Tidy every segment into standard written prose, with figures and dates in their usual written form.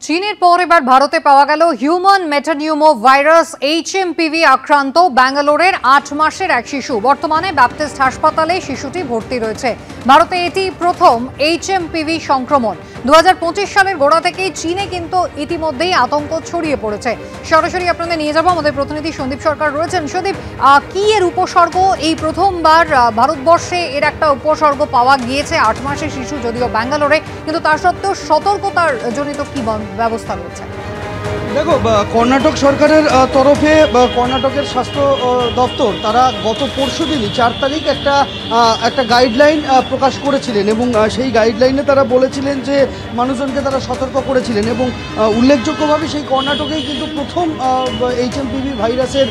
চীনের পর এবার ভারতে পাওয়া গেল হিউম্যান মেটানিউমো ভাইরাস HMPV আক্রান্ত ব্যাঙ্গালোরের ৮ মাসের এক শিশু। বর্তমানে ব্যাপটিস্ট হাসপাতালে শিশুটি ভর্তি রয়েছে। ভারতে এটি প্রথম HMPV সংক্রমণ। 2025 সালের গোড়া থেকেই চীনে কিন্তু ইতিমধ্যেই আতঙ্ক ছড়িয়ে পড়েছে। সরাসরি আপনাদের নিয়ে যাব, আমাদের প্রতিনিধি সন্দীপ সরকার রয়েছেন। সন্দীপ, কি এর উপসর্গ? এই প্রথমবার ভারতবর্ষে এর একটা উপসর্গ পাওয়া গিয়েছে। ৮ মাসের শিশু, যদিও ব্যাঙ্গালোরে, কিন্তু তা সত্ত্বেও সতর্কতার জনিত কি ব্যবস্থা রয়েছে? দেখো, কর্ণাটক সরকারের তরফে কর্ণাটকের স্বাস্থ্য দপ্তর তারা গত পরশুদিনই 4 তারিখ একটা গাইডলাইন প্রকাশ করেছিলেন এবং সেই গাইডলাইনে তারা বলেছিলেন যে মানুষজনকে তারা সতর্ক করেছিলেন এবং উল্লেখযোগ্যভাবে সেই কর্ণাটকেই কিন্তু প্রথম HMPV ভাইরাসের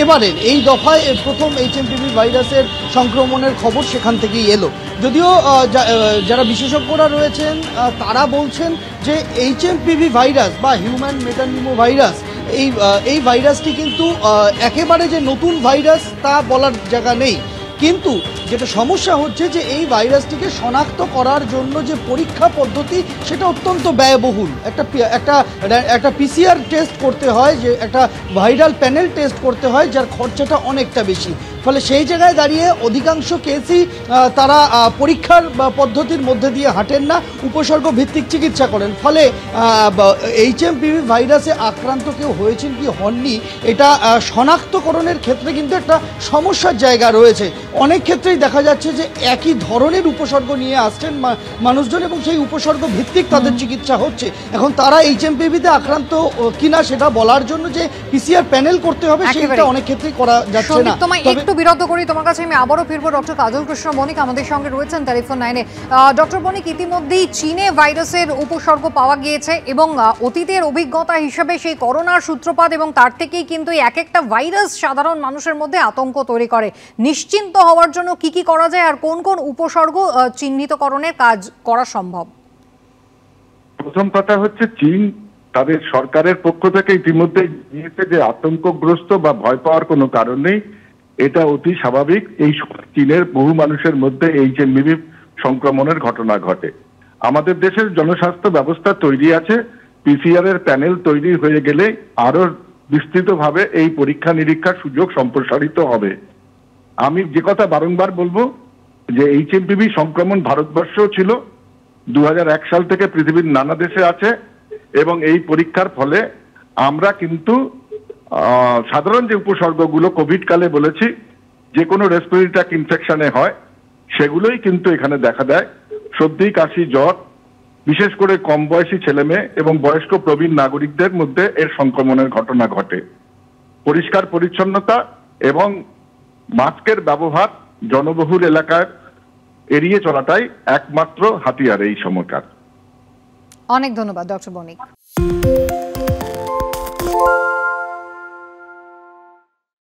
এবারের এই দফায় প্রথম HMPV ভাইরাসের সংক্রমণের খবর সেখান থেকেই এলো। যদিও যারা বিশেষজ্ঞরা রয়েছেন তারা বলছেন যে HMPV ভাইরাস বা হিউম্যান মেটানিউমো ভাইরাস এই ভাইরাসটি কিন্তু একেবারে যে নতুন ভাইরাস তা বলার জায়গা নেই, কিন্তু যেটা সমস্যা হচ্ছে যে এই ভাইরাসটিকে শনাক্ত করার জন্য যে পরীক্ষা পদ্ধতি সেটা অত্যন্ত ব্যয়বহুল। একটা PCR টেস্ট করতে হয়, যে একটা ভাইরাল প্যানেল টেস্ট করতে হয়, যার খরচাটা অনেকটা বেশি। ফলে সেই জায়গায় দাঁড়িয়ে অধিকাংশ কেসই তারা পরীক্ষার পদ্ধতির মধ্যে দিয়ে হাঁটেন না, উপসর্গ ভিত্তিক চিকিৎসা করেন। ফলে HMPV ভাইরাসে আক্রান্ত কেউ হয়েছেন কি হননি এটা শনাক্তকরণের ক্ষেত্রে কিন্তু একটা সমস্যার জায়গা রয়েছে। অনেক ক্ষেত্রেই দেখা যাচ্ছে যে একই ধরনের উপসর্গ নিয়ে আসছেন মানুষজন এবং সেই উপসর্গ ভিত্তিক তাদের চিকিৎসা হচ্ছে। এখন তারা HMPV-তে আক্রান্ত কিনা সেটা বলার জন্য যে PCR প্যানেল করতে হবে সেটা অনেক ক্ষেত্রেই করা যাচ্ছে না। একটু বিরত করি, তোমার কাছে আমি আবারও ফিরবো। ডক্টর কাজল কৃষ্ণ বণিক আমাদের সঙ্গে রয়েছেন টেলিফোন লাইনে। ডক্টর বণিক, ইতিমধ্যেই চীনে ভাইরাসের উপসর্গ পাওয়া গিয়েছে এবং অতীতের অভিজ্ঞতা হিসেবে সেই করোনার সূত্রপাত এবং তার থেকেই কিন্তু এক একটা ভাইরাস সাধারণ মানুষের মধ্যে আতঙ্ক তৈরি করে। নিশ্চিন্ত হওয়ার জন্য কি কি করা যায় আর কোন কোন উপসর্গ চিহ্নিতকরণের কাজ করা সম্ভব? প্রথম কথা হচ্ছে, চীন তাদের সরকারের পক্ষ থেকে ইতিমধ্যে নিয়েছে যে আতঙ্কগ্রস্ত বা ভয় পাওয়ার কোনো কারণ নেই, এটা অতি স্বাভাবিক। এই চীনের বহু মানুষের মধ্যে HMPV সংক্রমণের ঘটনা ঘটে। আমাদের দেশের জনস্বাস্থ্য ব্যবস্থা তৈরি আছে, PCR এর প্যানেল তৈরি হয়ে গেলে আরো বিস্তৃতভাবে এই পরীক্ষা নিরীক্ষার সুযোগ সম্প্রসারিত হবে। আমি যে কথা বারংবার বলবো যে HMPV সংক্রমণ ভারতবর্ষেও ছিল, 2001 সাল থেকে পৃথিবীর নানা দেশে আছে এবং এই পরীক্ষার ফলে আমরা কিন্তু সাধারণ যে উপসর্গগুলো কোভিড কালে বলেছি যে কোনো রেসপিরেটরি ট্র্যাক্ট ইনফেকশনে হয় সেগুলোই কিন্তু এখানে দেখা দেয়। সর্দি, কাশি, জ্বর, বিশেষ করে কম বয়সী ছেলে মেয়ে এবং বয়স্ক প্রবীণ নাগরিকদের মধ্যে এর সংক্রমণের ঘটনা ঘটে। পরিষ্কার পরিচ্ছন্নতা এবং মাস্কের ব্যবহার জনবহুল এলাকায় এড়িয়ে চলাটাই একমাত্র হাতিয়ার এই সময়কার। অনেক ধন্যবাদ ডক্টর বণিক।